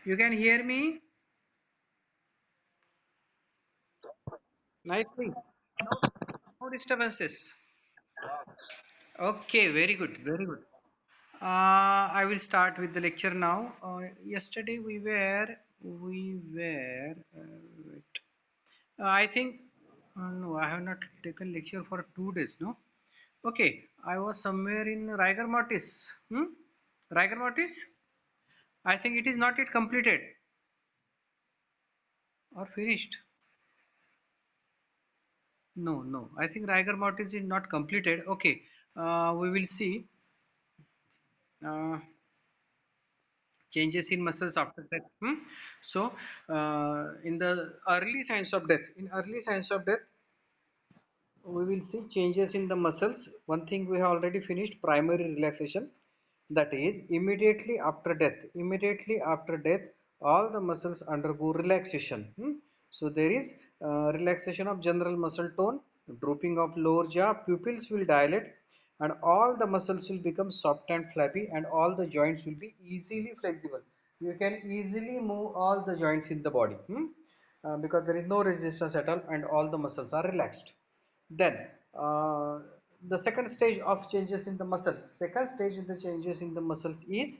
You can hear me nicely. No disturbances. Okay, very good, very good. I will start with the lecture now. Yesterday we were. Wait. I think no, I have not taken lecture for 2 days. No. Okay, I was somewhere in Rigor mortis. Rigor mortis. I think it is not yet completed or finished. No, no. I think Rigor mortis is not completed. Okay, we will see. Uh, Changes in muscles after death. So in the early signs of death we will see changes in the muscles. One thing we have already finished, primary relaxation, that is immediately after death all the muscles undergo relaxation. So there is relaxation of general muscle tone, drooping of lower jaw, pupils will dilate, and all the muscles will become soft and flabby, and all the joints will be easily flexible. You can easily move all the joints in the body, because there is no resistance at all and all the muscles are relaxed. Then the second stage of changes in the muscles. Second stage in the changes in the muscles is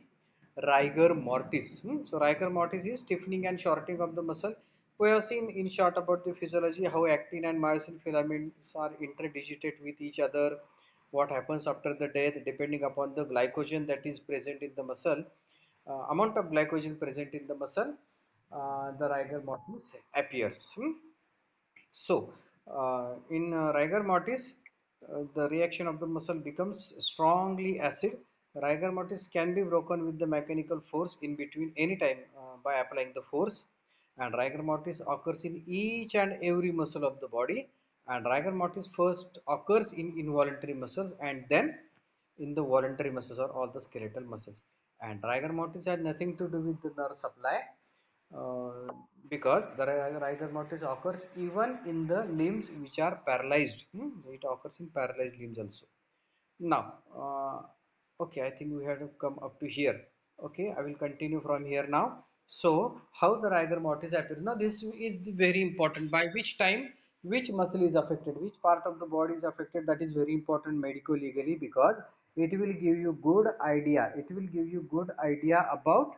rigor mortis. So rigor mortis is stiffening and shortening of the muscle. We have seen in short about the physiology how actin and myosin filaments are interdigitate with each other. What happens after the death depending upon the glycogen that is present in the muscle, amount of glycogen present in the muscle, the rigor mortis appears. So, in rigor mortis, the reaction of the muscle becomes strongly acid. Rigor mortis can be broken with the mechanical force in between any time by applying the force. And rigor mortis occurs in each and every muscle of the body. And rigor mortis first occurs in involuntary muscles and then in the voluntary muscles or all the skeletal muscles. And rigor mortis has nothing to do with the nerve supply, uh, because the rigor mortis occurs even in the limbs which are paralyzed. It occurs in paralyzed limbs also. Now, okay, I think we have to come up to here. Okay, I will continue from here now. So how the rigor mortis appears now, this is very important. By which time which muscle is affected, which part of the body is affected, that is very important medico legally, because it will give you good idea, about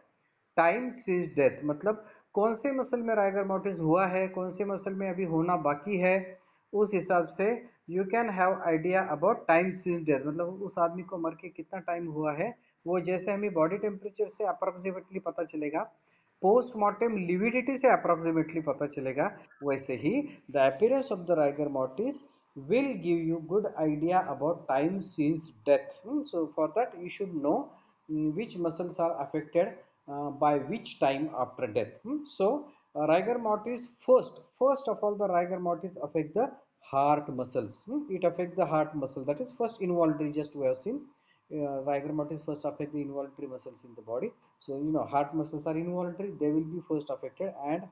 time सीज death, मतलब कौन से muscle में rigor mortis हुआ है, कौन से muscle में अभी होना बाकी है, उस हिसाब से you can have idea about time सीज डेथ, मतलब उस आदमी को मर के कितना टाइम हुआ है। वो जैसे हमें बॉडी टेम्परेचर से अप्रोक्सीमेटली पता चलेगा, पोस्टमार्टम लिविडिटी से अप्रोक्सीमेटली पता चलेगा, वैसे ही the appearance of the rigor mortis will give you good idea about time since death. So for that you should know which muscles are affected by which time after death. So rigor mortis, first of all the rigor mortis affect the heart muscles. It affects the heart muscle, that is first involuntary, just we have seen. Rigor mortis first affect the involuntary muscles in the body. So you know heart muscles are involuntary, they will be first affected, and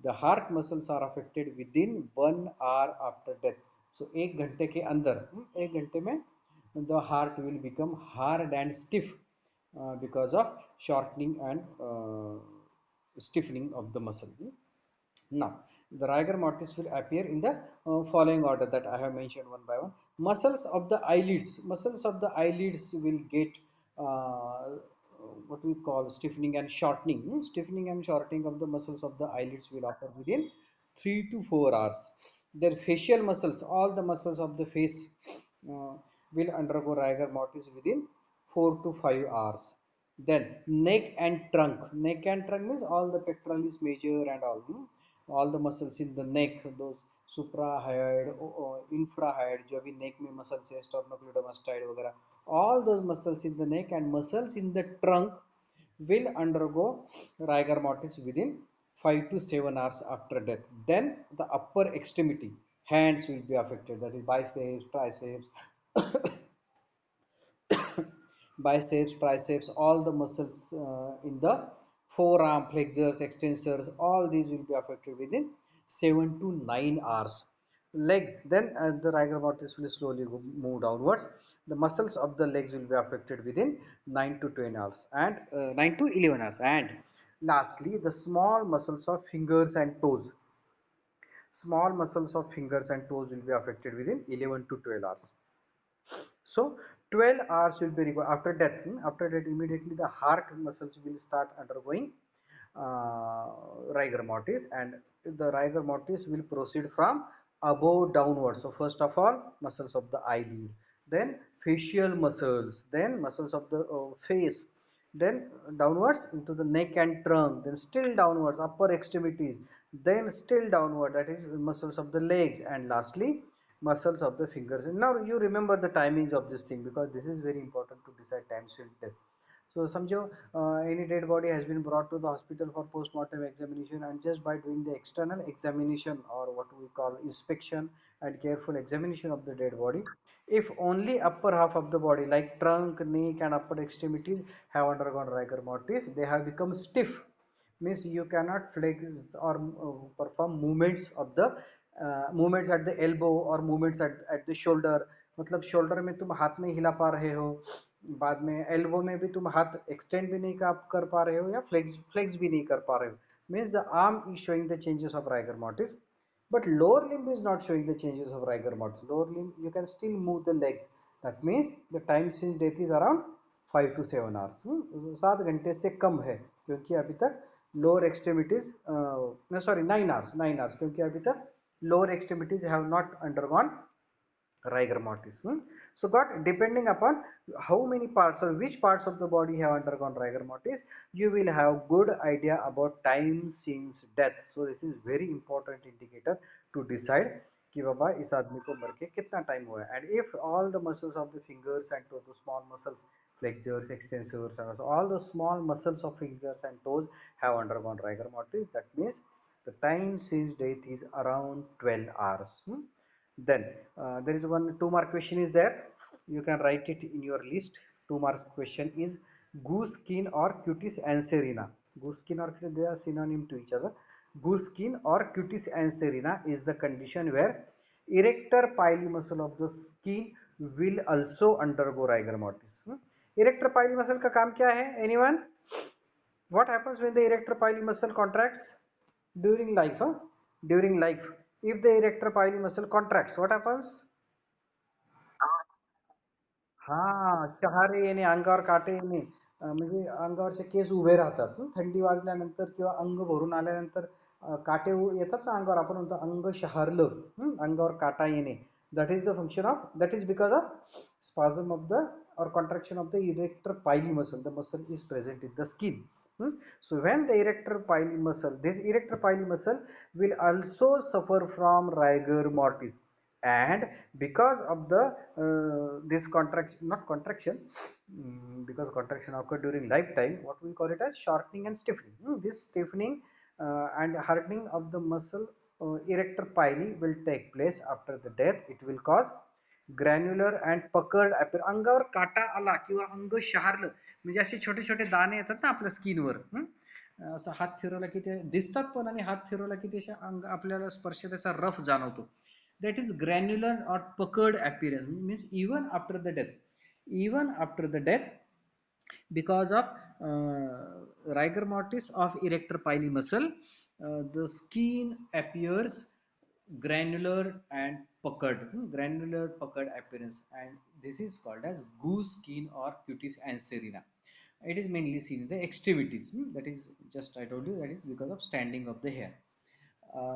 the heart muscles are affected within 1 hour after death. So एक घंटे के अंदर, एक घंटे में the heart will become hard and stiff because of shortening and stiffening of the muscle. Now, the rigor mortis will appear in the following order that I have mentioned one by one. Muscles of the eyelids will get what we call stiffening and shortening. Stiffening and shortening of the muscles of the eyelids will occur within 3 to 4 hours. Their facial muscles, all the muscles of the face, will undergo rigor mortis within 4 to 5 hours. Then neck and trunk. Neck and trunk means all the pectoralis major and all. All the muscles in the neck, those suprahyoid, infrahyoid, जो अभी neck में muscles है, sternocleidomastoid वगैरह, all those muscles in the neck and muscles in the trunk will undergo rigor mortis within 5 to 7 hours after death. Then the upper extremity, hands will be affected, that is biceps, triceps, triceps, all the muscles in the forearm, flexors, extensors, all these will be affected within 7 to 9 hours. Legs, then the rigor mortis will slowly move downwards. The muscles of the legs will be affected within 9 to 10 hours and 9 to 11 hours. And Lastly, the small muscles of fingers and toes. Small muscles of fingers and toes will be affected within 11 to 12 hours. So 12 hours will be required after death. After that, immediately the heart muscles will start undergoing rigor mortis, and the rigor mortis will proceed from above downwards. So first of all, muscles of the eyelid, then facial muscles, then muscles of the face, then downwards into the neck and trunk, then still downwards upper extremities, then still downward, that is muscles of the legs, and lastly muscles of the fingers. And now you remember the timings of this thing, because this is very important to decide times in death. So समझो any dead body has been brought to the hospital for post-mortem examination, and just by doing the external examination, or what we call inspection and careful examination of the dead body, if only upper half of the body like trunk, neck and upper extremities have undergone rigor mortis, they have become stiff, means you cannot flex or perform movements of the movements at the elbow or movements at the shoulder. मतलब shoulder में तुम हाथ नहीं हिला पा रहे हो, बाद में एल्बो में भी तुम हाथ एक्सटेंड भी नहीं कर पा रहे हो, या फ्लेक्स भी नहीं कर पा रहे हो, means the arm is showing the changes of rigor mortis. But lower limb is not showing the changes of rigor mortis. Lower limb you can still move the legs. That means the time since death is around 5 to 7 hours. 7 घंटे से कम है, क्योंकि अभी तक lower extremities sorry 9 hours क्योंकि अभी तक lower extremities have not undergone rigor mortis. So got depending upon how many parts or which parts of the body have undergone rigor mortis, you will have good idea about time since death. So this is very important indicator to decide कि बाबा इस आदमी को मर के कितना time हुआ है. And if all the muscles of the fingers and toes, the small muscles, flexors, extensors, and also all the small muscles of fingers and toes have undergone rigor mortis, that means the time since death is around 12 hours. Then there is one 2 mark question is there, you can write it in your list. 2 mark question is goose skin or cutis anserina. Goose skin or they are synonym to each other. Goose skin or cutis anserina is the condition where erector pili muscle of the skin will also undergo rigor mortis. Erector pili muscle का काम क्या है? Anyone? What happens when the erector pili muscle contracts during life? During life, if the erector pili muscle contracts, what happens? हा शहारे येणे, अंगावर काटे येणे, म्हणजे अंगावरचे केस उभे राहतात. थंडी वाजल्यानंतर किंवा अंग भरून आल्यानंतर काटे येतात ना अंगावर, आपण म्हणतो अंग शहारलं, अंगावर काटा येणे. That is the function of, that is because of spasm of the or contraction of the erector pili muscle. The muscle is present in the skin. So when the erector pili muscle, this erector pili muscle will also suffer from rigor mortis, and because of the this contraction, not contraction, because contraction occurred during lifetime, what we call it as shortening and stiffening. This stiffening and hardening of the muscle erector pili will take place after the death. It will cause granular and पकड appear, अंगावर काटा आला किंवा अंग शहारलं, म्हणजे असे छोटे छोटे दाणे येतात ना आपल्या स्किनवर, असं हात फिरवला की ते दिसतात पण, आणि हात फिरवला की ते अंग आपल्याला स्पर्श त्याचा रफ जाणवतो. that is granular or puckered appearance, means even after the death, because of rigor mortis of erector pili muscle, the skin appears granular and puckered, granular puckered appearance, and this is called as goose skin or cutis anserina. It is mainly seen in the extremities, that is just I told you, that is because of standing of the hair.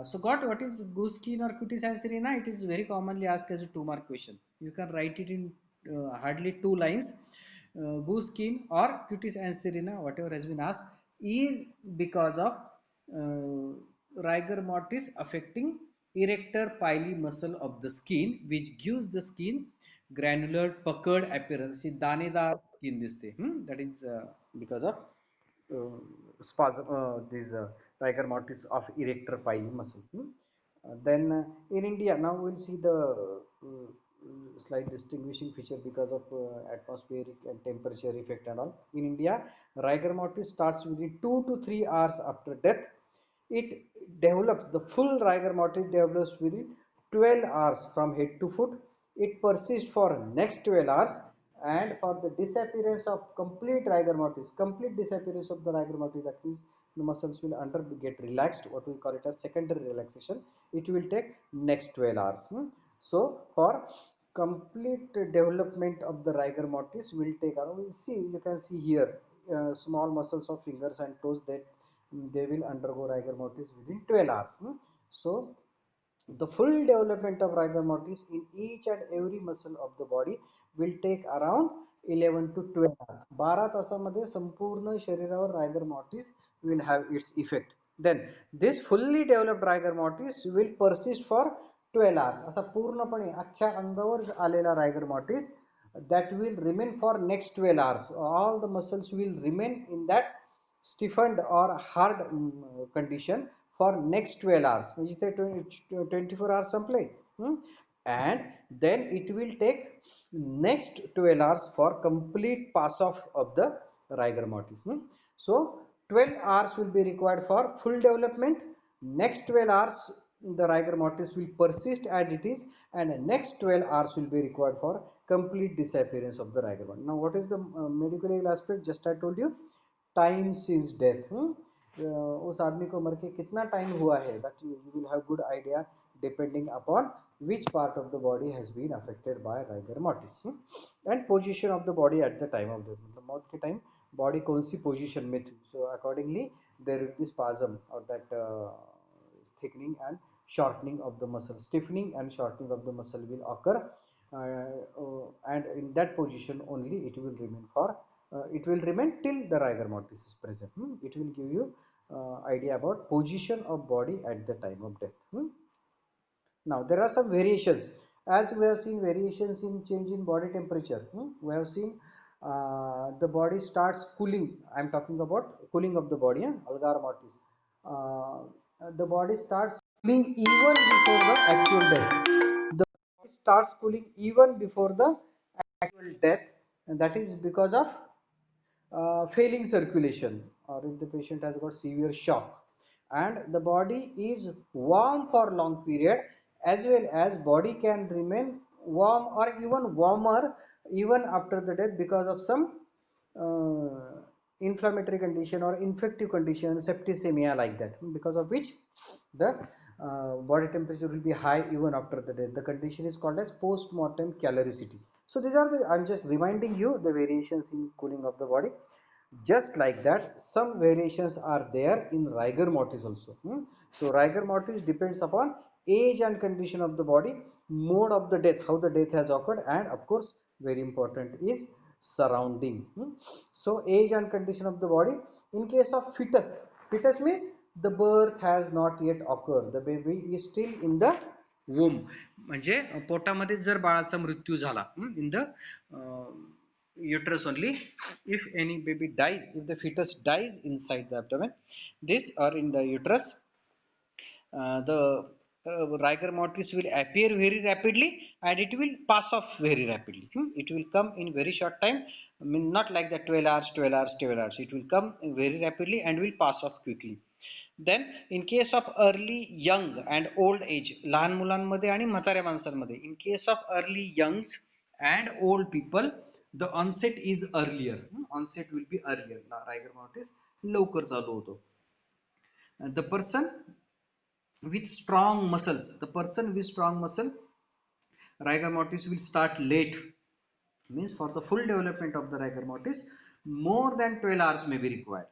So got what is goose skin or cutis anserina? It is very commonly asked as a 2 mark question. You can write it in hardly 2 lines. Goose skin or cutis anserina, whatever has been asked, is because of rigor mortis affecting erector pili muscle of the skin, which gives the skin granular puckered appearance. दानेदार skin दिसते. That is because of spasm, this rigor mortis of erector pili muscle. Then in India, now we'll see the slight distinguishing feature because of atmospheric and temperature effect and all. In India, rigor mortis starts within 2 to 3 hours after death. It develops, the full rigor mortis develops within 12 hours from head to foot. It persists for next 12 hours, and for the disappearance of complete rigor mortis, complete disappearance of the rigor mortis, that means the muscles will get relaxed, what we call it as secondary relaxation, it will take next 12 hours. So for complete development of the rigor mortis will take around, we see, you can see here small muscles of fingers and toes, that they will undergo rigor mortis within 12 hours. So the full development of rigor mortis in each and every muscle of the body will take around 11 to 12 hours. 12 तासामध्ये संपूर्ण शरीरावर rigor mortis will have its effect. Then this fully developed rigor mortis will persist for 12 hours. असा पूर्णपणे अख्ख्या अंगावर आलेला rigor mortis that will remain for next 12 hours. All the muscles will remain in that stiffened or hard condition for next 12 hours, म्हणजे ते 24 hours संपले. And then it will take next 12 hours for complete pass off of the rigor mortis. So 12 hours will be required for full development. Next 12 hours the rigor mortis will persist as it is, and next 12 hours will be required for complete disappearance of the rigor mortis. Now what is the medical legal aspect? Just I told you, time since death. उस आदमी को मर के कितना time हुआ है, that you will have good idea depending upon which part of the body has been affected by rigor mortis. And position of the body at the time of death, मतलब मौत के टाइम बॉडी कौन सी position में थी. So accordingly there will be spasm, or that thickening and shortening of the muscle, stiffening and shortening of the muscle will occur, and in that position only it will remain for it will remain till the rigor mortis is present. It will give you idea about position of body at the time of death. Now there are some variations, as we have seen variations in change in body temperature. We have seen the body starts cooling. I am talking about cooling of the body, algar mortis. The body starts cooling even before the actual death. The body starts cooling even before the actual death, and that is because of failing circulation, or if the patient has got severe shock, and the body is warm for long period, as well as body can remain warm or even warmer even after the death because of some inflammatory condition or infective condition, septicemia, like that, because of which the body temperature will be high even after the death. The condition is called as post-mortem caloricity. So these are the, I'm just reminding you the variations in cooling of the body. Just like that, some variations are there in rigor mortis also. So rigor mortis depends upon age and condition of the body, mode of the death, how the death has occurred, and of course very important is surrounding. So age and condition of the body. In case of fetus, fetus means the birth has not yet occurred, the baby is still in the womb, म्हणजे पोटामध्ये जर बाळाचा मृत्यू झाला, in the uterus only, if any baby dies, if the fetus dies inside the abdomen, this or in the uterus, the rigor mortis will appear very rapidly and it will pass off very rapidly. It will come in very short time. I mean, not like that 12 hours, 12 hours, 12 hours. It will come very rapidly and will pass off quickly. Then in case of early young and old age, लहान मुलांमध्ये आणि म्हाताऱ्या माणसांमध्ये, in case of early youngs and old people, the onset is earlier. Onset will be earlier. rigor mortis लवकर चालू होतो. The person with strong muscles, the person with strong muscle, rigor mortis will start late. Means for the full development of the rigor mortis, more than 12 hours may be required.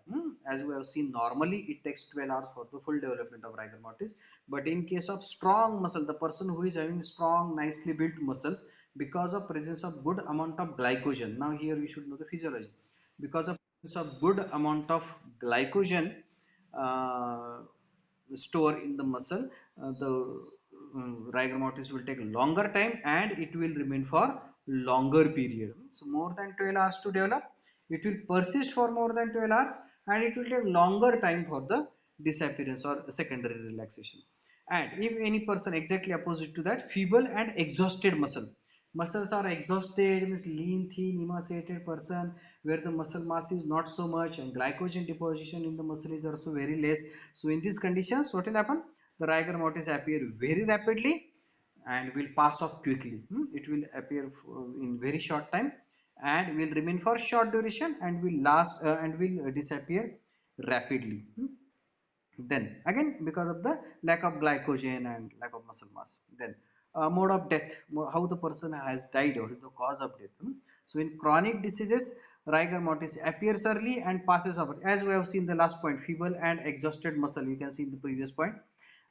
As we have seen, normally it takes 12 hours for the full development of rigor mortis, but in case of strong muscle, the person who is having strong, nicely built muscles, because of presence of good amount of glycogen, now here we should know the physiology, because of presence of good amount of glycogen uh, store in the muscle, the rigor mortis will take longer time and it will remain for longer period. So more than 12 hours to develop, it will persist for more than 12 hours, and it will take longer time for the disappearance or secondary relaxation. And if any person exactly opposite to that, feeble and exhausted muscles are exhausted, means lean, thin, emaciated person, where the muscle mass is not so much and glycogen deposition in the muscle is also very less. So in these conditions, what will happen? The rigor mortis appear very rapidly and will pass off quickly. It will appear in very short time and will remain for short duration and will last and will disappear rapidly. Then again, because of the lack of glycogen and lack of muscle mass. Then mode of death, how the person has died or the cause of death. So in chronic diseases, rigor mortis appears early and passes over, as we have seen the last point, feeble and exhausted muscle. You can see in the previous point,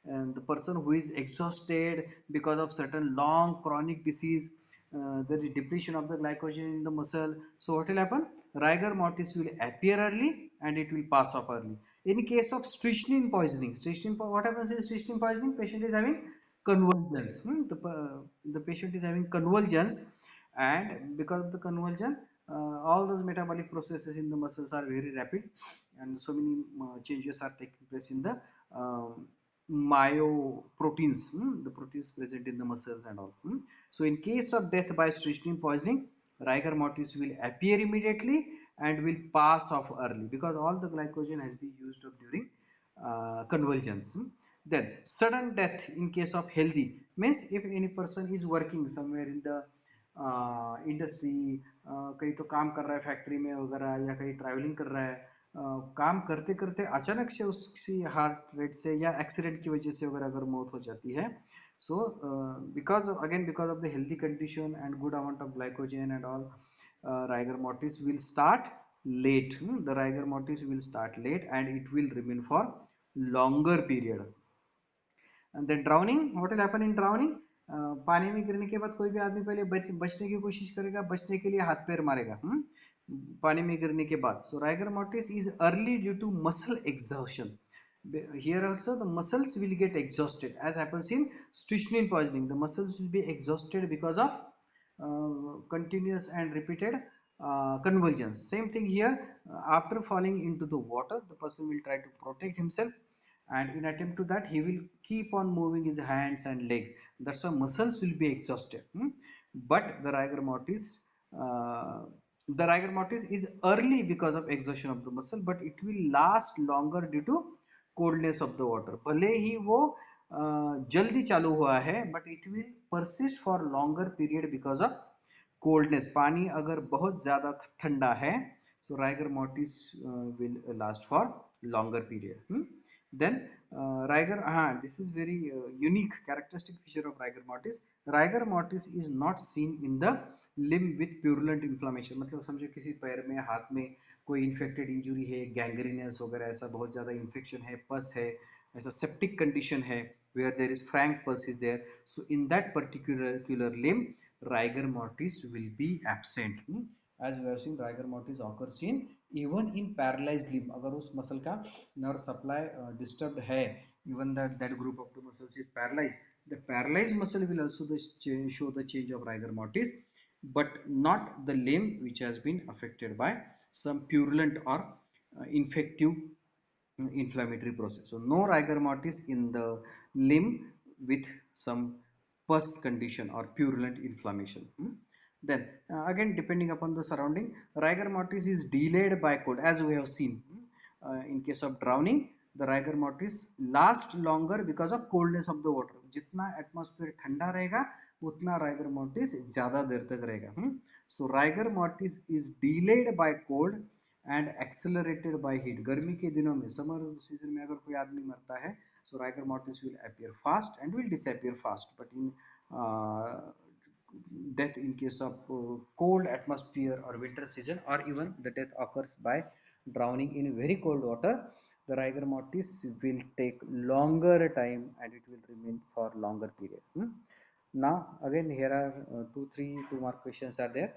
and the person who is exhausted because of certain long chronic disease, there is depletion of the glycogen in the muscle. So what will happen? Rigor mortis will appear early and it will pass off early. In case of strychnine poisoning, what happens is strychnine poisoning, patient is having convulsions. The patient is having convulsions, and because of the convulsion, all those metabolic processes in the muscles are very rapid, and so many changes are taking place in the myoproteins, the proteins present in the muscles and all. So in case of death by strychnine poisoning, rigor mortis will appear immediately and will pass off early because all the glycogen has been used up during convulsions. Then sudden death in case of healthy means if any person is working somewhere in the industry, कहीं तो काम कर रहा है factory में वगैरह या कहीं ट्रैवलिंग कर रहा है, काम करते करते अचानक से उसकी हार्ट रेट से या एक्सीडेंट की वजह से वगैरह अगर मौत हो जाती है, so because of the healthy condition and good amount of glycogen and all, rigor mortis will start late. The rigor mortis will start late and it will remain for longer period. And then drowning, what will happen in drowning? पानी में गिरने के बाद कोई भी आदमी पहले बचने की कोशिश करेगा, बचने के लिए हाथ पैर मारेगा पानी में गिरने के बाद. So rigor mortis is early due to muscle exhaustion. Here also the muscles will get exhausted as happens in strychnine poisoning. The muscles will be exhausted because of continuous and repeated convulsions. Same thing here, after falling into the water, the person will try to protect himself, and in attempt to that he will keep on moving his hands and legs. That's why muscles will be exhausted. But uh, the rigor mortis is early because of exhaustion of the muscle, but it will last longer due to coldness of the water. भले ही वो जल्दी चालू हुआ है, but it will persist for longer period because of coldness. पानी अगर बहुत ज़्यादा ठंडा है, so rigor mortis will last for longer period. Then rigor, this is very unique characteristic feature of rigor mortis. Rigor mortis is not seen in the limb with purulent inflammation. मतलब समझो किसी पैर में हाथ में कोई इन्फेक्टेड इंजुरी है, gangrenous वगैरह ऐसा बहुत ज़्यादा इन्फेक्शन है, पस है, ऐसा सेप्टिक कंडीशन है where there is frank pus is there, so in that particular limb rigor mortis will be absent. As we have seen, rigor mortis occurs in even in paralyzed limb. अगर उस muscle का nerve supply disturbed है, even that group of the muscles is paralyzed, the paralyzed muscle will also show the change of rigor mortis, but not the limb which has been affected by some purulent or infective inflammatory process. So no rigor mortis in the limb with some pus condition or purulent inflammation. Then again, depending upon the surrounding, rigor mortis is delayed by cold, as we have seen. In case of drowning, the rigor mortis lasts longer because of coldness of the water. जितना atmosphere ठंडा रहेगा उतना rigor mortis ज़्यादा देर तक रहेगा. So rigor mortis is delayed by cold and accelerated by heat. गर्मी के दिनों में, समर सीजन में अगर कोई आदमी मरता है, सो rigor mortis will appear fast and will disappear fast, but in death in case of cold atmosphere or winter season, or even the death occurs by drowning in very cold water, the rigor mortis will take longer time and it will remain for longer period. Now again, here are two more questions are there.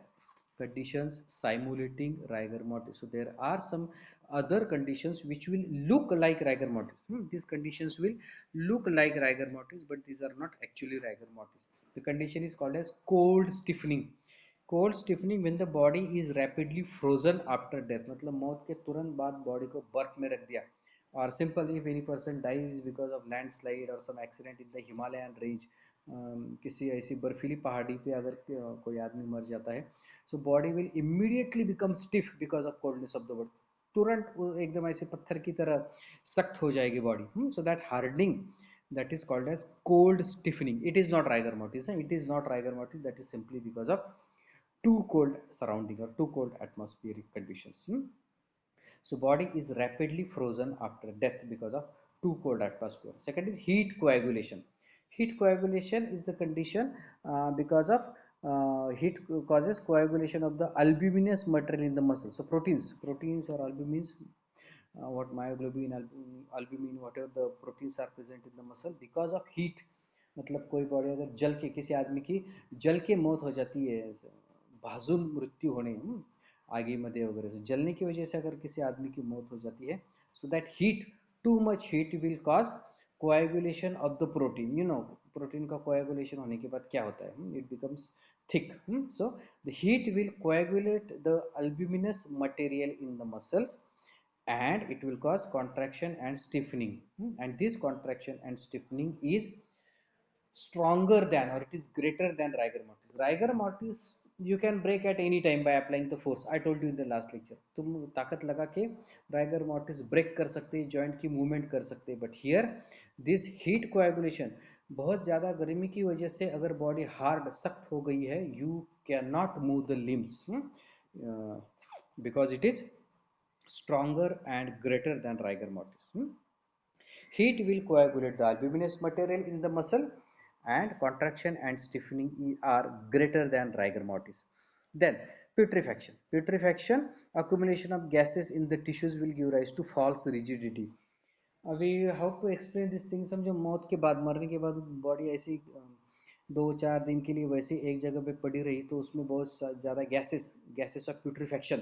Conditions simulating rigor mortis. So there are some other conditions which will look like rigor mortis. These conditions will look like rigor mortis, but these are not actually rigor mortis. The condition is called as cold stiffening. Cold stiffening when the body is rapidly frozen after death. मतलब मौत के तुरंत बाद body को बर्फ में रख दिया. Or simple, if any person dies because of landslide or some accident in the Himalayan range, किसी ऐसी बर्फीली पहाड़ी पे अगर कोई आदमी मर जाता है, so body will immediately become stiff because of coldness of the body. तुरंत एकदम ऐसे पत्थर की तरह सख्त हो जाएगी body. So that hardening, that is called as cold stiffening. It is not rigor mortis. It is not rigor mortis. That is simply because of too cold surrounding or too cold atmospheric conditions. So body is rapidly frozen after death because of too cold atmosphere. Second is heat coagulation. Heat coagulation is the condition because of heat causes coagulation of the albuminous material in the muscle. So proteins or albumins, what myoglobin, albumin, whatever the proteins are present in the muscle because of heat. मतलब कोई body अगर जल के किसी आदमी की जल के मौत हो जाती है, भाजुन मृत्यु होने, आगे मध्ये वगैरह से जलने की वजह से अगर किसी आदमी की मौत हो जाती है, so that heat, too much heat will cause coagulation of the protein. Protein का coagulation होने के बाद क्या होता है, it becomes thick. So the heat will coagulate the albuminous material in the muscles and it will cause contraction and stiffening. And this contraction and stiffening is stronger than or it is greater than rigor mortis. Rigor mortis you can break at any time by applying the force. I told you in the last lecture, तुम ताकत लगा के rigor mortis break कर सकते, joint की movement कर सकते. But here this heat coagulation, बहुत ज़्यादा गर्मी की वजह से अगर बॉडी हार्ड सख्त हो गई है, you cannot move the limbs because it is stronger and greater than rigor mortis. Heat will coagulate the albuminous material in the muscle and contraction and stiffening are greater than rigor mortis. Then putrefaction. Putrefaction, accumulation of gases in the tissues will give rise to false rigidity. अभी how to explain this thing, समझो मौत के बाद, मरने के बाद body ऐसी 2-4 दिन के लिए वैसे एक जगह पे पड़ी रही तो उसमें बहुत ज़्यादा गैसेस ऑफ प्यूट्रीफेक्शन,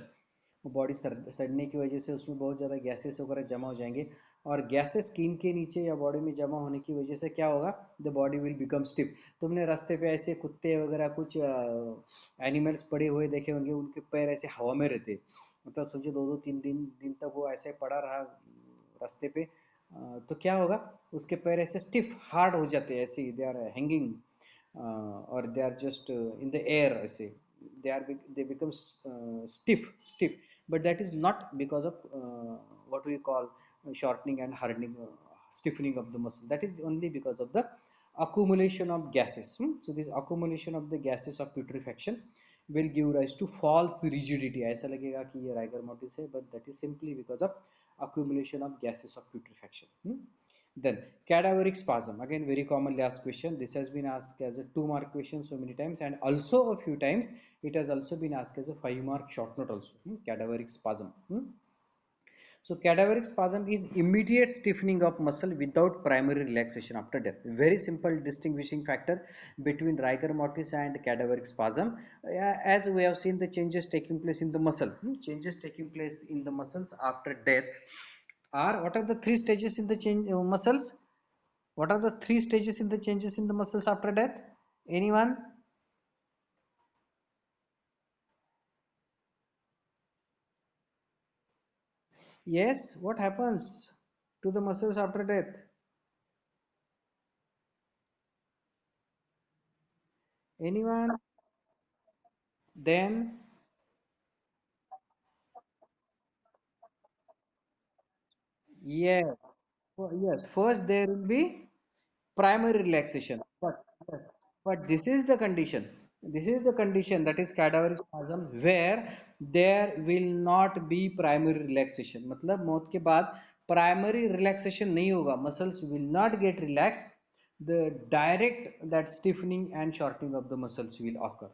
बॉडी सड़ने की वजह से उसमें बहुत ज़्यादा गैसेस वगैरह जमा हो जाएंगे और गैसेस स्किन के नीचे या बॉडी में जमा होने की वजह से क्या होगा, the body will become stiff. तुमने रास्ते पे ऐसे कुत्ते वगैरह कुछ एनिमल्स पड़े हुए देखे होंगे, उनके पैर ऐसे हवा में रहते, मतलब समझो 2-2 3 दिन तक वो ऐसे पड़ा रहा रास्ते पे, तो क्या होगा, उसके पैर ऐसे स्टिफ हार्ड हो जाते हैं, ऐसे दे आर हैंगिंग और they are just in the air, ऐसे they become stiff, but that is not because of what we call shortening and hardening, stiffening of the muscle. That is only because of the accumulation of gases. So this accumulation of the gases of putrefaction will give rise to false rigidity. ऐसा लगेगा कि ये rigor mortis है, but that is simply because of accumulation of gases of putrefaction. Then cadaveric spasm, again very commonly asked question. This has been asked as a 2-mark question so many times, and also a few times it has also been asked as a 5-mark short note also. Cadaveric spasm. So cadaveric spasm is immediate stiffening of muscle without primary relaxation after death. Very simple distinguishing factor between rigor mortis and cadaveric spasm. As we have seen the changes taking place in the muscle, changes taking place in the muscles after death are, what are the 3 stages in the change muscles? What are the 3 stages in the changes in the muscles after death? Anyone? Yes, what happens to the muscles after death? Anyone? Then, yes, yes, first there will be primary relaxation, but yes, but this is the condition, that is cadaveric spasm, where there will not be primary relaxation. मतलब मौत के बाद primary relaxation नहीं होगा, muscles will not get relaxed, the direct that stiffening and shortening of the muscles will occur.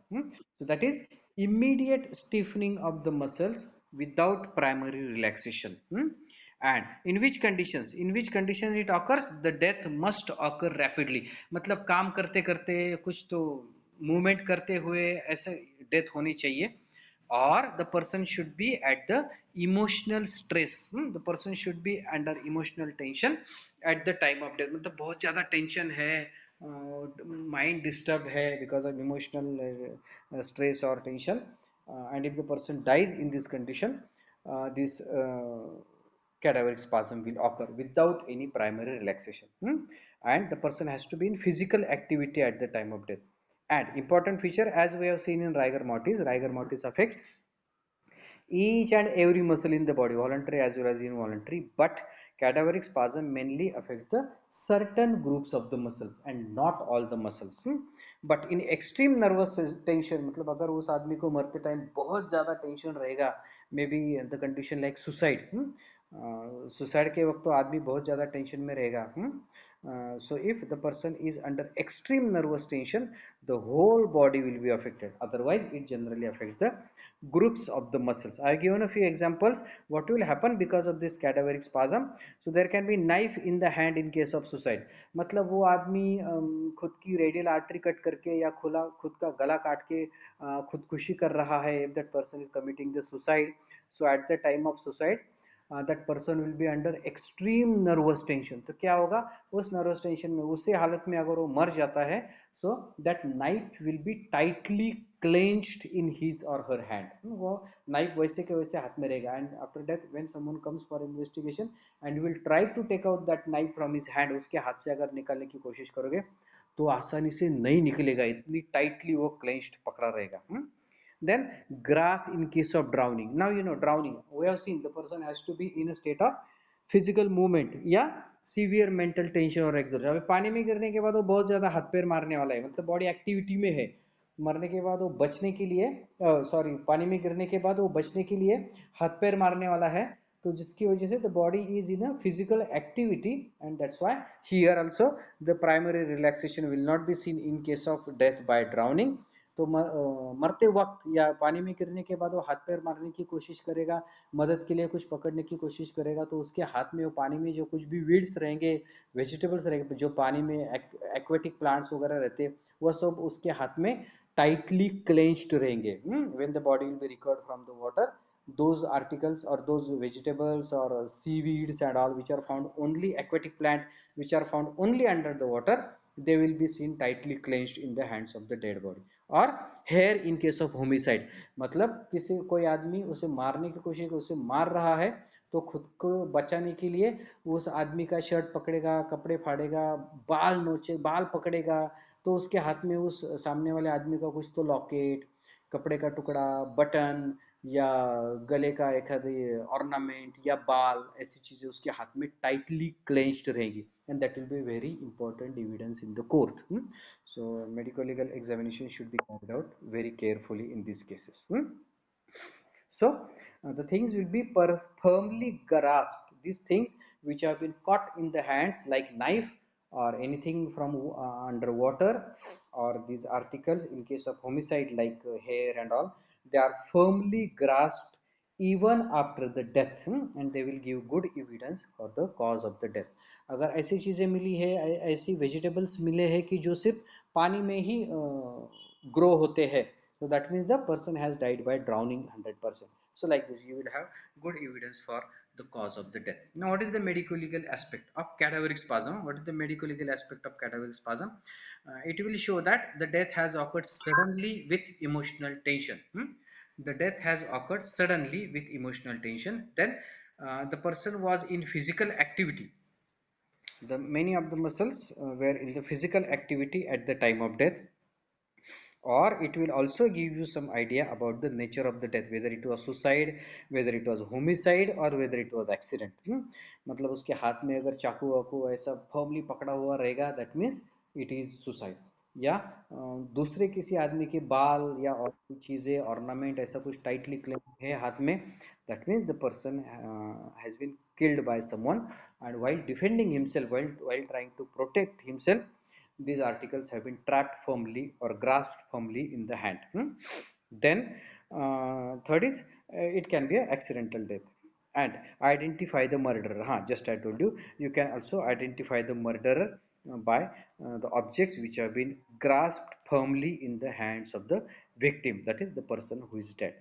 So that is immediate stiffening of the muscles without primary relaxation. And in which conditions it occurs, the death must occur rapidly. मतलब काम करते करते कुछ तो movement करते हुए ऐसे death होनी चाहिए, or the person should be at the emotional stress. The person should be under emotional tension at the time of death. मतलब बहुत ज़्यादा टेंशन है, माइंड डिस्टर्ब है because of emotional stress or tension, and if the person dies in this condition, this cadaveric spasm will occur without any primary relaxation. And the person has to be in physical activity at the time of death. And important feature, as we have seen in rigor mortis affects each and every muscle in the body, voluntary as well as involuntary, but cadaveric spasm mainly affects the certain groups of the muscles and not all the muscles. But in extreme nervous tension, मतलब अगर उस आदमी को मरते time बहुत ज़्यादा tension रहेगा, may be the condition like suicide, suicide के वक्त तो आदमी बहुत ज़्यादा टेंशन में रहेगा. So if the person is under extreme nervous tension, the whole body will be affected. Otherwise, it generally affects the groups of the muscles. I have given a few examples. What will happen because of this cadaveric spasm? So there can be knife in the hand in case of suicide. मतलब वो आदमी खुद की radial artery cut करके या खुला खुद का गला काट के खुदकुशी कर रहा है. If that person is committing the suicide, so at the time of suicide, that person will be under extreme nervous tension. तो क्या होगा उस nervous tension में, उसी हालत में अगर वो मर जाता है, so that knife will be tightly clenched in his or her hand. वो knife वैसे के वैसे हाथ में रहेगा. And after death, when someone comes for investigation and will try to take out that knife from his hand, उसके हाथ से अगर निकालने की कोशिश करोगे तो आसानी से नहीं निकलेगा, इतनी टाइटली वो क्लेंच्ड पकड़ा रहेगा. Then grass in case of drowning. Now you know drowning, we have seen the person has to be in a state of physical movement या सीवियर मेंटल टेंशन और एक्सर्शन. अभी पानी में गिरने के बाद वो बहुत ज़्यादा हाथ पैर मारने वाला है, मतलब बॉडी एक्टिविटी में है. मरने के बाद वो बचने के लिए, सॉरी, पानी में गिरने के बाद वो बचने के लिए हाथ पैर मारने वाला है. तो जिसकी वजह से the body is in a physical activity, and that's why here also the primary relaxation will not be seen in case of death by drowning. तो मरते वक्त या पानी में गिरने के बाद वो हाथ पैर मारने की कोशिश करेगा, मदद के लिए कुछ पकड़ने की कोशिश करेगा, तो उसके हाथ में वो पानी में जो कुछ भी वीड्स रहेंगे, वेजिटेबल्स रहेंगे, जो पानी में एक्वेटिक प्लांट्स वगैरह रहते हैं, वह सब उसके हाथ में टाइटली क्लेंच्ड रहेंगे. When the body will be recovered from the water, those articles or those vegetables or seaweeds and all which are found only aquatic plant, which are found only under the water, they will be seen tightly clenched in the hands of the dead body. और hair in case of homicide, मतलब किसी कोई आदमी उसे मारने की कोशिश, उसे मार रहा है, तो खुद को बचाने के लिए उस आदमी का शर्ट पकड़ेगा, कपड़े फाड़ेगा, बाल नोचे, बाल पकड़ेगा, तो उसके हाथ में उस सामने वाले आदमी का कुछ तो लॉकेट, कपड़े का टुकड़ा, बटन या गले का एखादी ऑर्नामेंट या बाल, ऐसी चीजें उसके हाथ में टाइटली क्लेंच्ड रहेगी, and that will be very important evidence in the court. So medico legal examination should be carried out very carefully in these cases. So the things will be firmly grasped. These things which have been caught in the hands like knife or anything from underwater, or these articles in case of homicide like hair and all, they are firmly grasped even after the death, and they will give good evidence for the cause of the death. अगर ऐसी चीज़ें मिली है, ऐसी vegetables मिले हैं कि जो सिर्फ पानी में ही ग्रो होते हैं, so that means the person has died by drowning 100%. So like this you will have good evidence for the cause of the death. Now what is the medico legal aspect of cadaveric spasm? What is the medico legal aspect of cadaveric spasm? It will show that the death has occurred suddenly with emotional tension. The death has occurred suddenly with emotional tension. Then the person was in physical activity. The many of the muscles were in the physical activity at the time of death. Or it will also give you some idea about the nature of the death, whether it was suicide, whether it was homicide, or whether it was accident. मतलब उसके हाथ में अगर चाकू वाकू ऐसा firmly पकड़ा हुआ रहेगा, that means it is suicide. या दूसरे किसी आदमी के बाल या और कुछ चीजें, ऑर्नामेंट, ऐसा कुछ टाइटली क्लेम्ड है हाथ में, that means the person has been killed by someone, and while defending himself, while trying to protect himself, these articles have been trapped firmly or grasped firmly in the hand. Then third is it can be an accidental death. And identify the murderer. Just I told you, you can also identify the murderer by the objects which have been grasped firmly in the hands of the victim, that is the person who is dead.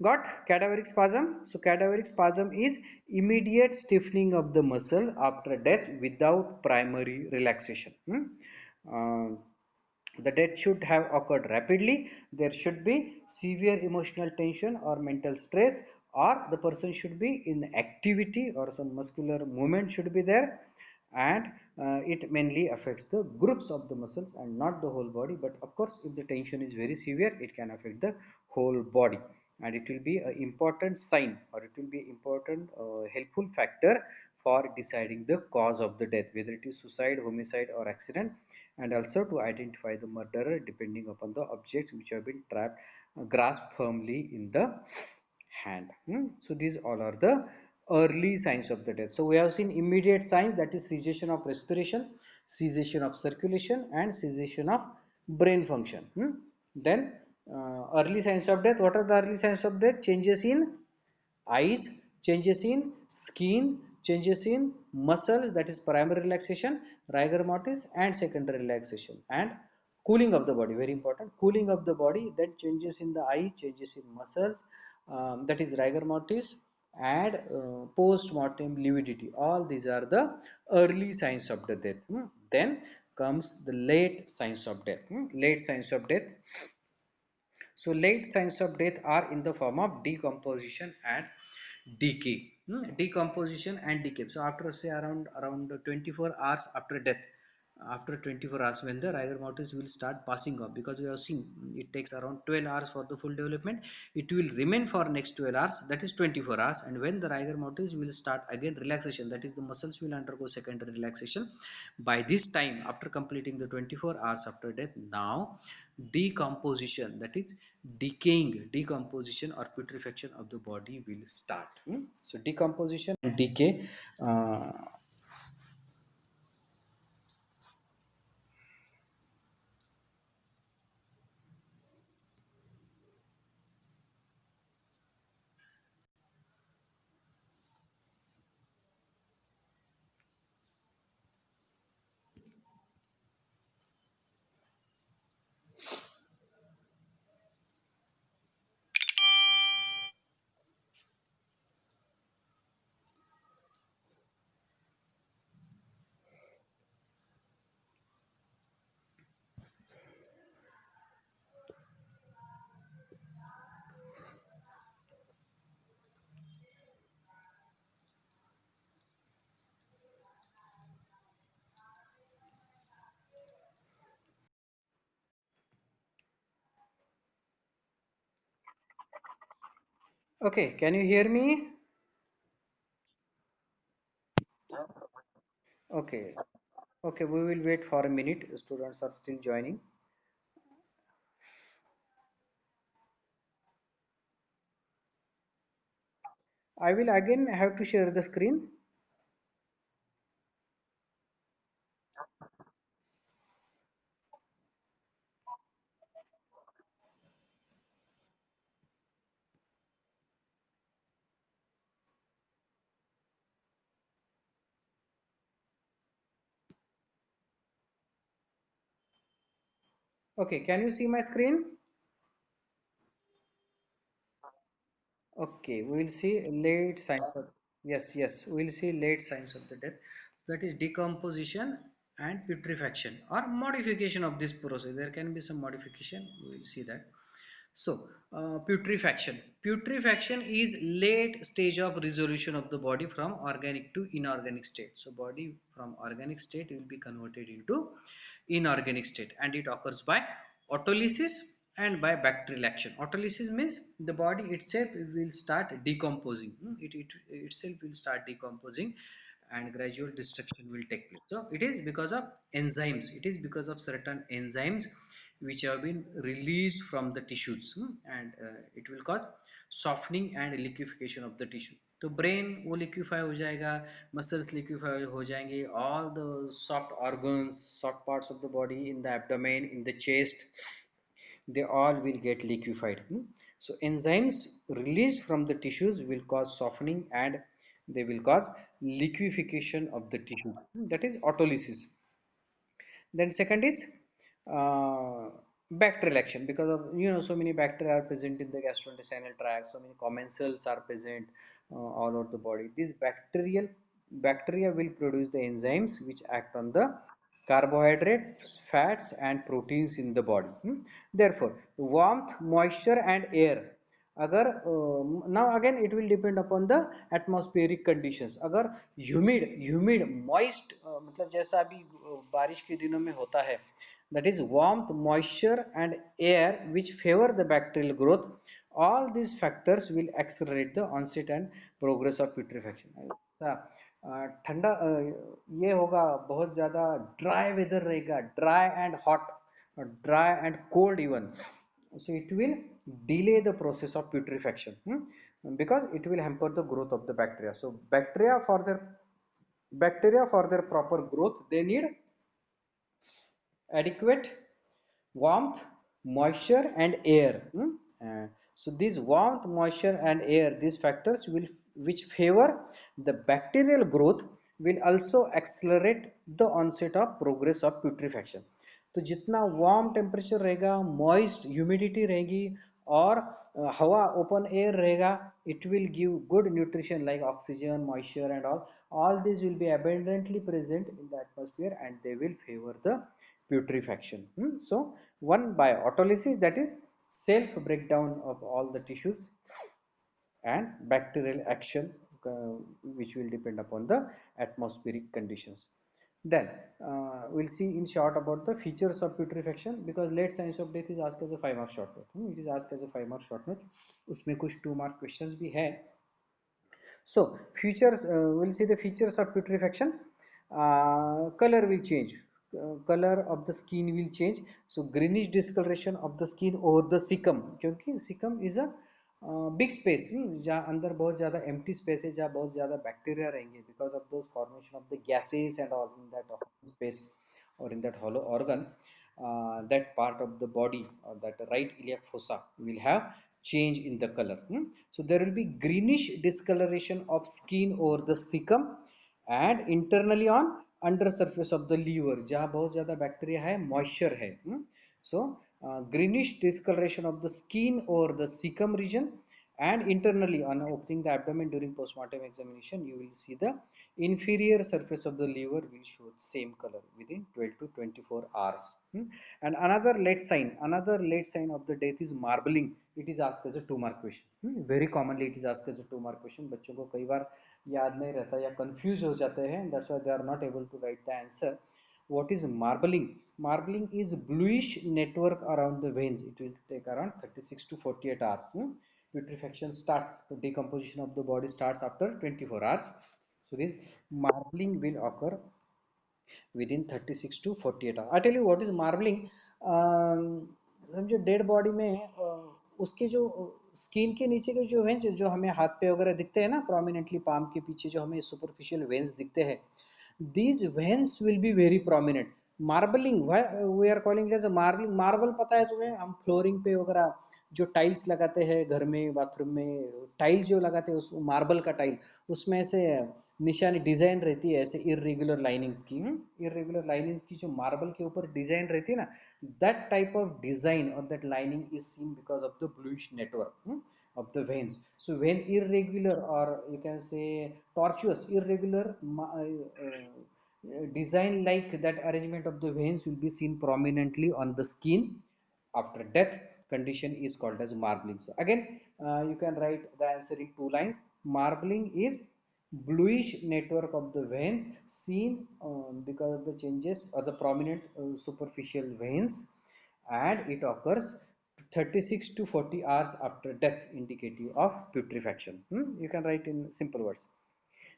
Got cadaveric spasm? So cadaveric spasm is immediate stiffening of the muscle after death without primary relaxation. The death should have occurred rapidly. There should be severe emotional tension or mental stress, or the person should be in activity or some muscular movement should be there, and it mainly affects the groups of the muscles and not the whole body. But of course, if the tension is very severe, it can affect the whole body. and it will be an important sign, or it will be important helpful factor for deciding the cause of the death, whether it is suicide, homicide, or accident, and also to identify the murderer depending upon the objects which have been trapped, grasped firmly in the hand. So these all are the early signs of the death. So we have seen immediate signs, that is cessation of respiration, cessation of circulation, and cessation of brain function. Then early signs of death. What are the early signs of death? Changes in eyes, changes in skin, changes in muscles, that is primary relaxation, rigor mortis, and secondary relaxation, and cooling of the body, very important, cooling of the body. Then changes in the eyes, changes in muscles, that is rigor mortis, and post-mortem lividity. All these are the early signs of the death. Then comes the late signs of death. Late signs of death. So late signs of death are in the form of decomposition and decay. Decomposition and decay. So after say around 24 hours after death, after 24 hours, when the rigor mortis will start passing off, because we have seen it takes around 12 hours for the full development, it will remain for next 12 hours, that is 24 hours. And when the rigor mortis will start again relaxation, that is the muscles will undergo secondary relaxation. By this time, after completing the 24 hours after death, now decomposition, that is decomposition or putrefaction of the body will start. So decomposition and decay. Okay, can you hear me? Okay, okay, we will wait for a minute. Students are still joining. I will again have to share the screen. Okay, can you see my screen? Okay, we will see late signs of, yes, yes, we will see late signs of the death. That is decomposition and putrefaction or modification of this process. There can be some modification. We will see that. So, putrefaction. Putrefaction is late stage of resolution of the body from organic to inorganic state. So, body from organic state will be converted into inorganic state, and it occurs by autolysis and by bacterial action. Autolysis means the body itself will start decomposing. It itself will start decomposing, and gradual destruction will take place. So it is because of enzymes. It is because of certain enzymes which have been released from the tissues, and it will cause softening and liquefaction of the tissue. तो brain वो liquefy हो जाएगा, muscles liquefy हो जाएंगे, all the soft organs, soft parts of the body in the abdomen, in the chest, they all will get liquefied. So enzymes released from the tissues will cause softening, and they will cause liquefaction of the tissue. That is autolysis. Then second is uh, bacterial action, because of so many bacteria are present in the gastrointestinal tract, so many commensals are present all over the body. These bacteria will produce the enzymes which act on the carbohydrates, fats, and proteins in the body. Therefore, warmth, moisture, and air, अगर now again it will depend upon the atmospheric conditions. अगर humid moist मतलब जैसा अभी बारिश के दिनों में होता है, that is warmth, moisture, and air which favor the bacterial growth, All these factors will accelerate the onset and progress of putrefaction. ऐसा ठंडा ये होगा, बहुत ज़्यादा ड्राई वेदर रहेगा, dry and hot, dry and cold even, so it will delay the process of putrefaction, because it will hamper the growth of the bacteria. So bacteria for their proper growth, they need adequate warmth, moisture and air. So these warmth, moisture and air, these factors will which favor the bacterial growth, will also accelerate the onset of progress of putrefaction. तो जितना warm temperature रहेगा, moist humidity रहेगी और हवा open air रहेगा, it will give good nutrition like oxygen, moisture and all these will be abundantly present in the atmosphere and they will favor the putrefaction. So one by autolysis, that is self breakdown of all the tissues, and bacterial action, which will depend upon the atmospheric conditions. Then we'll see in short about the features of putrefaction, because late signs of death is asked as a 5 mark short note. It is asked as a 5 mark short note. उसमें कुछ 2 mark questions भी है. So features, we'll see the features of putrefaction. Color will change. Color of the skin will change. So greenish discoloration of the skin over the cecum, क्योंकि cecum is a big space, जहाँ अंदर बहुत ज़्यादा empty space है, जहाँ बहुत ज़्यादा bacteria रहेंगे, because of the formation of the gases and all in that space or in that hollow organ, that part of the body or that right iliac fossa will have change in the color. So there will be greenish discoloration of skin over the cecum and internally on under surface of the liver, जहाँ बहुत ज़्यादा bacteria है, moisture है. So greenish discoloration of the skin over the cecum region, and internally on opening the abdomen during postmortem examination, you will see the inferior surface of the liver will show the same color within 12 to 24 hours. And another late sign of the death is marbling. It is asked as a 2 mark question. Very commonly it is asked as a 2 mark question. बच्चों को कई बार याद नहीं रहता या confuse हो जाते हैं, that's why they are not able to write the answer. What is marbling? Marbling is bluish network around the veins. It will take around 36 to 48 hours. Putrefaction starts, the decomposition of the body starts after 24 hours. So this marbling will occur within 36 to 48 hours. I tell you what is marbling. समझो dead body में उसके जो skin के नीचे के जो veins जो हमें हाथ पे वगैरह दिखते हैं ना, प्रोमिनेंटली पाम के पीछे जो हमें सुपरफिशियल वेंस दिखते हैं, these veins will be very prominent. Marbling, we are calling as marbling. Marble पता है तुम्हें, हम फ्लोरिंग पे वगैरह जो टाइल्स लगाते हैं घर में, बाथरूम में टाइल जो लगाते हैं, उस मार्बल का टाइल, उसमें ऐसे निशानी डिजाइन रहती है, ऐसे इरेगुलर लाइनिंग्स की. इरेगुलर लाइनिंग्स की जो मार्बल के ऊपर डिजाइन रहती है ना, that type of design or that lining is seen because of the bluish network of the veins. So when irregular, or you can say tortuous, irregular design like that arrangement of the veins will be seen prominently on the skin after death, condition is called as marbling. So again, you can write the answer in 2 lines. Marbling is bluish network of the veins seen because of the changes or the prominent superficial veins, and it occurs 36 to 40 hours after death, indicative of putrefaction. You can write in simple words.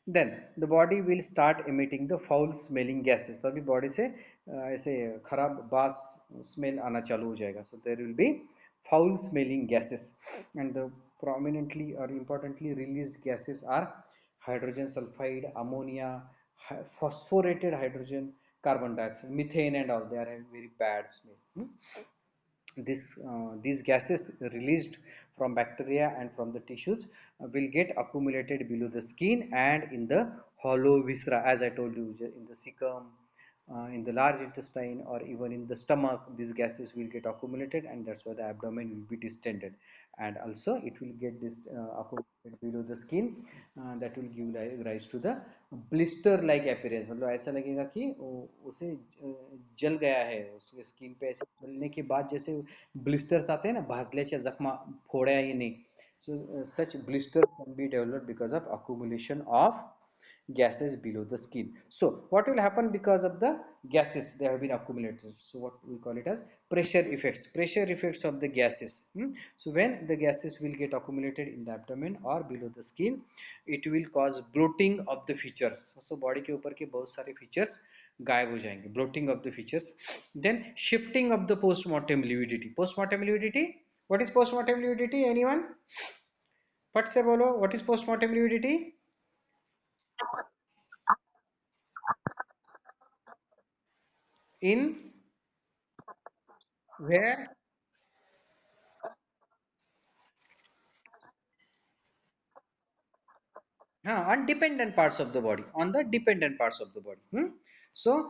Then the body will start emitting the foul smelling gases. तो अभी body से ऐसे खराब बास smell आना चालू हो जाएगा. So there will be foul smelling gases, and the prominently or importantly released gases are hydrogen sulfide, ammonia, phosphorated hydrogen, carbon dioxide, methane and all. They are having very bad smell. These gases released from bacteria and from the tissues will get accumulated below the skin and in the hollow viscera, as I told you, in the cecum, in the large intestine, or even in the stomach. These gases will get accumulated, and that's why the abdomen will be distended, and also it will get this accumulated below the skin. That will give rise to the blister like appearance. मतलब ऐसा लगेगा कि उसे जल गया है, उसके skin पे ऐसे जलने के बाद जैसे ब्लिस्टर्स आते हैं ना, भाजल्याच्या जखमा, फोड्या येणे. So such blister can be developed because of accumulation of gases below the skin. So what will happen because of the gases they have been accumulated? So what we call it as pressure effects of the gases. So when the gases will get accumulated in the abdomen or below the skin, it will cause bloating of the features. So body के ऊपर के बहुत सारे features गायब हो जाएंगे, bloating of the features. Then shifting of the postmortem lividity. Postmortem lividity, what is postmortem lividity? Anyone फट से बोलो, what is postmortem lividity? In where? On dependent parts of the body, on the dependent parts of the body. So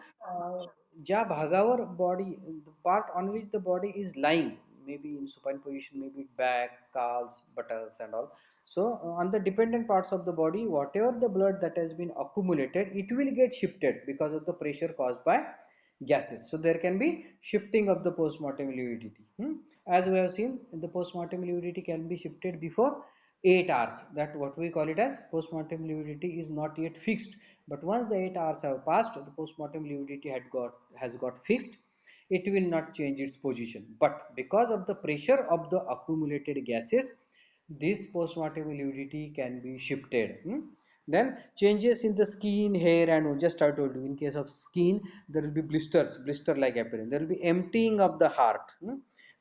ja bhagavar body, the part on which the body is lying, maybe in supine position, maybe back, calves, buttocks and all. So on the dependent parts of the body, whatever the blood that has been accumulated, it will get shifted because of the pressure caused by gases. So there can be shifting of the postmortem lividity. As we have seen, the postmortem lividity can be shifted before 8 hours. That what we call it as postmortem lividity is not yet fixed, but once the 8 hours have passed, the postmortem lividity has got fixed. It will not change its position, but because of the pressure of the accumulated gases, this postmortem lividity can be shifted. Then changes in the skin, hair and just I told you, in case of skin there will be blisters, blister like appearance. There will be emptying of the heart.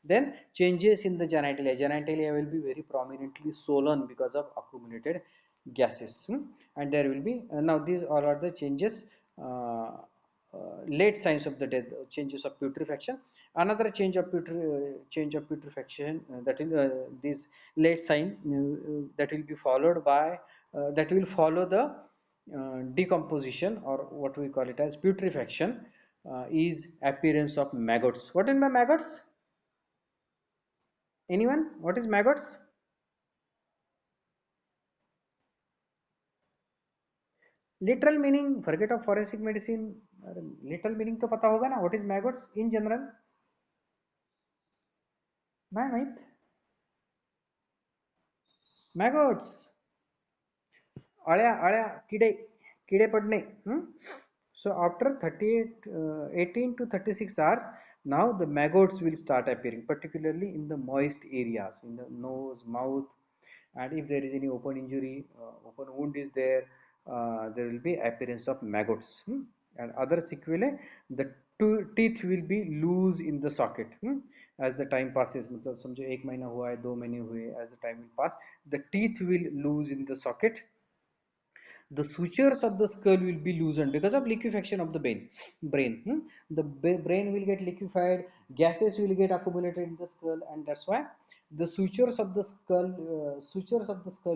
Then changes in the genitalia. Genitalia will be very prominently swollen because of accumulated gases. And there will be now these all are the changes, late signs of the death, changes of putrefaction. Another change of putrefaction, that is this late sign, that will be followed by that will follow the decomposition, or what we call it as putrefaction, is appearance of maggots. What is my maggots? Anyone? What is maggots? Literal meaning, forget of forensic medicine. Literal meaning तो पता होगा ना? What is maggots in general? नाही माहित. Maggots. अळ्या अळ्या किडे किडे पडणे. So after 38 18 to 36 hours, now the maggots will start appearing, particularly in the moist areas, in the nose, mouth, and if there is any open injury, open wound is there, there will be appearance of maggots. And other sequelae, the teeth will be loose in the socket. As the time passes, मतलब समझो एक महीना हुआ है, 2 महीने हुए, as the time will pass, the teeth will lose in the socket. The sutures of the skull will be loosened because of liquefaction of the brain. The brain will get liquefied, gases will get accumulated in the skull, and that's why the sutures of the skull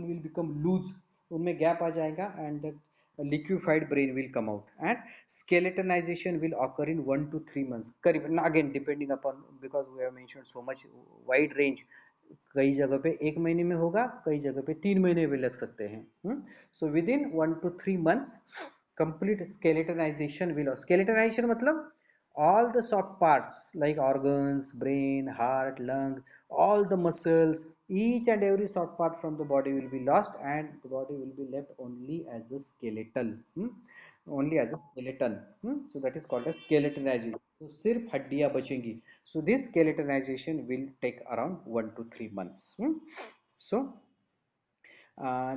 will become loose. उनमें gap आ जाएगा, and the liquefied brain will come out, and skeletonization will occur in 1 to 3 months. Again, depending upon, because we have mentioned so much wide range, कई जगह पे 1 महीने में होगा, कई जगह पे 3 महीने भी लग सकते हैं. So with in 1 to 3 months complete skeletonization will. Skeletonization मतलब all the soft parts like organs, brain, heart, lung, all the muscles, each and every soft part from the body will be lost, and the body will be left only as a skeleton. Only as a skeleton. So that is called as skeletonization. तो सिर्फ हड्डियां बचेंगी. So this skeletonization will take around 1 to 3 months. So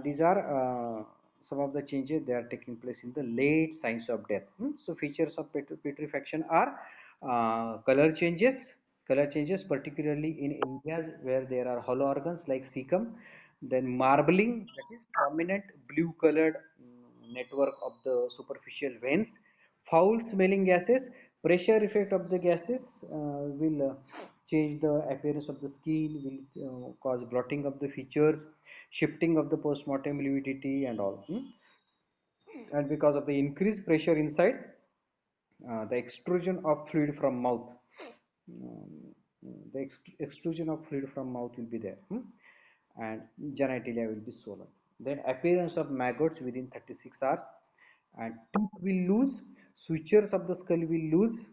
these are some of the changes they are taking place in the late signs of death. So features of putrefaction are color changes, particularly in areas where there are hollow organs like cecum. Then marbling, that is prominent blue colored network of the superficial veins. Foul smelling gases, pressure effect of the gases will change the appearance of the skin, will cause blotting of the features, shifting of the postmortem lividity and all. And because of the increased pressure inside, the extrusion of fluid from mouth, um, the extrusion of fluid from mouth will be there. And genitalia will be swollen. Then appearance of maggots within 36 hours, and teeth will lose, sutures of the skull will lose,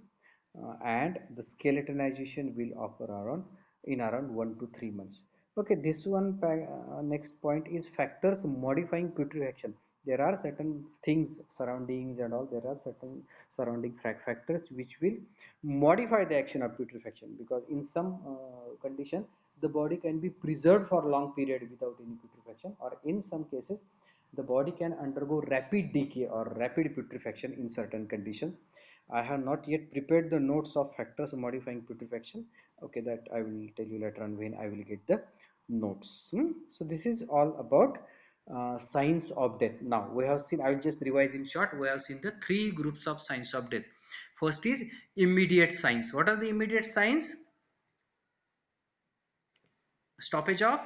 and the skeletonization will occur around 1 to 3 months. Okay, this one next point is factors modifying putrefaction. There are certain things, surroundings and all, there are certain surrounding factors which will modify the action of putrefaction, because in some condition the body can be preserved for long period without any putrefaction, or in some cases the body can undergo rapid decay or rapid putrefaction in certain conditions. I have not yet prepared the notes of factors modifying putrefaction. Okay, that I will tell you later on when I will get the notes. So this is all about signs of death. Now we have seen, I will just revise in short, we have seen the three groups of signs of death. First is immediate signs. What are the immediate signs? Stoppage of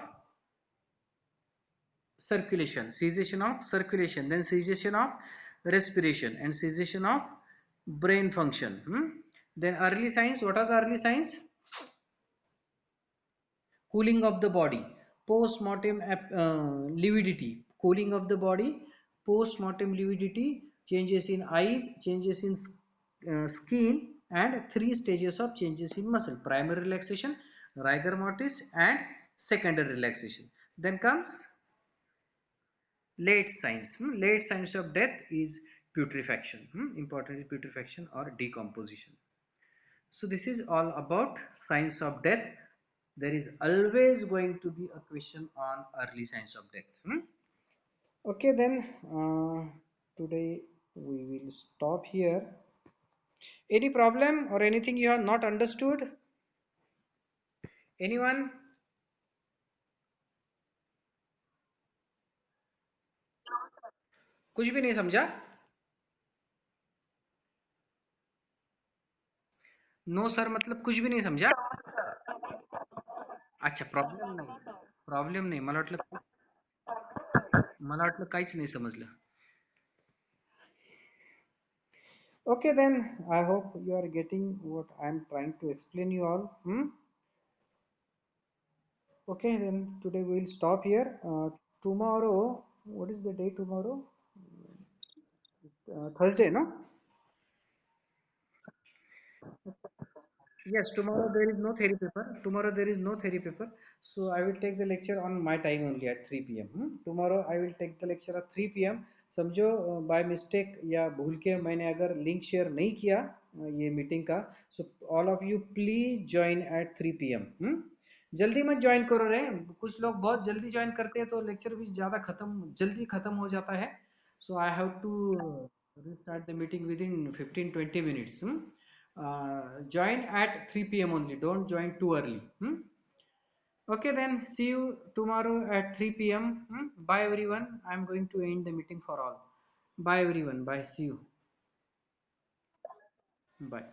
circulation, cessation of circulation, then cessation of respiration, and cessation of brain function. Then early signs, what are the early signs? Cooling of the body, post-mortem lividity, cooling of the body, post-mortem lividity, changes in eyes, changes in skin, and three stages of changes in muscle: primary relaxation, rigor mortis, and secondary relaxation. Then comes late signs. Late signs of death is putrefaction. Important is putrefaction or decomposition. So this is all about signs of death. There is always going to be a question on early signs of death. Okay, then today we will stop here. Any problem or anything you have not understood? Anyone? कुछ भी नहीं समझा? No sir मतलब कुछ भी नहीं समझा? अच्छा, प्रॉब्लेम नाही, मला वाटलं काहीच नाही समजलं. Okay, then I hope you are getting what I am trying to explain you all. Okay, then today we will stop here. Tomorrow, what is the day tomorrow? Thursday, no? Yes, tomorrow there is no theory paper. Tomorrow there is no theory paper. So I will take the lecture on my time only at 3 p.m. Tomorrow I will take the lecture at 3 p.m. समझो by mistake या भूल के मैंने अगर link share नहीं किया ये meeting का, so all of you please join at 3 p.m. जल्दी मत ज्वाइन करो रे, कुछ लोग बहुत जल्दी ज्वाइन करते हैं तो लेक्चर भी ज़्यादा खत्म जल्दी खत्म हो जाता है. So I have to restart the meeting within 15-20 minutes. Join at 3 p.m. only. Don't join too early. Okay, then see you tomorrow at 3 p.m. Bye, everyone. I'm going to end the meeting for all. Bye, everyone. Bye. See you. Bye.